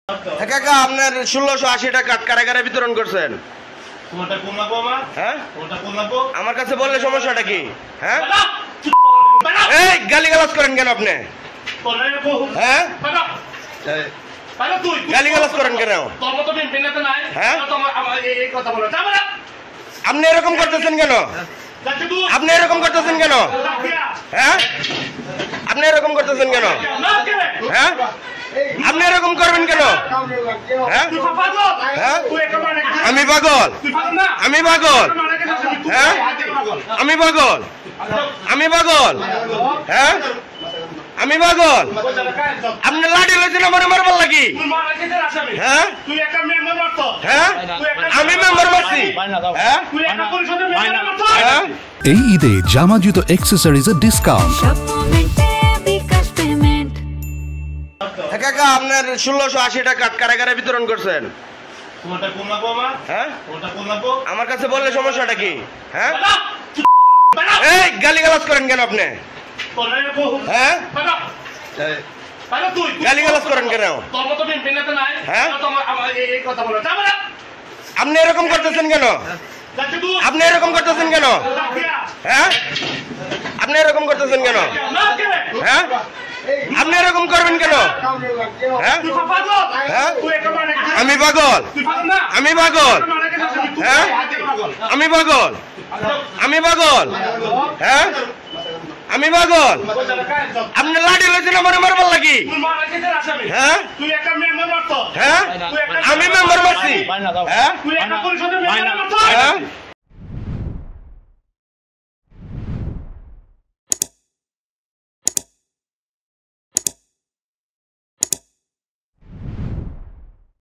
কাকা আপনার 1680 টাকা কারাগারে বিতরণ করছেন। হ্যাঁ আমার কাছে বললে সমস্যাটা কি? হ্যাঁ এই গালিগালাজ করেন কেন আপনি? হ্যাঁ গালিগালাজ করেন কেন? হ্যাঁ আপনি এরকম করতেছেন কেন? আপনি এরকম করতেছেন কেন? হ্যাঁ আপনি এরকম করতেছেন কেন? হ্যাঁ আপনি এরকম করবেন কেন? হ্যাঁ হ্যাঁ আমি পাগল, আমি পাগল, হ্যাঁ আমি পাগল, আমি পাগল, হ্যাঁ আমি পাগল। আপনি লাঠি লইছেন আমার মারবার লাগি? হ্যাঁ হ্যাঁ আমি মেম্বার মারছি? হ্যাঁ হ্যাঁ এই ঈদে জামা জুতো অ্যাক্সেসরিজের ডিসকাউন্ট। কাকা আপনার 1680 টাকা কারাগারে বিতরণ করছেন। হ্যাঁ আমার কাছে বললে সমস্যাটা কি? হ্যাঁ এই গালিগালাজ করেন কেন আপনি? হ্যাঁ গালিগালাজ করেন কেন? হ্যাঁ আপনি এরকম করতেছেন কেন? আপনি এরকম করতেছেন কেন? হ্যাঁ আপনি এরকম করতেছেন কেন? হ্যাঁ আপনি এরকম করবেন কেন? হ্যাঁ হ্যাঁ আমি পাগল, আমি পাগল, হ্যাঁ আমি পাগল, আমি পাগল, হ্যাঁ আমি পাগল। আপনি লাঠি লইছেন আমার মারবার লাগি? হ্যাঁ হ্যাঁ আমি মেম্বার মারছি? হ্যাঁ হ্যাঁ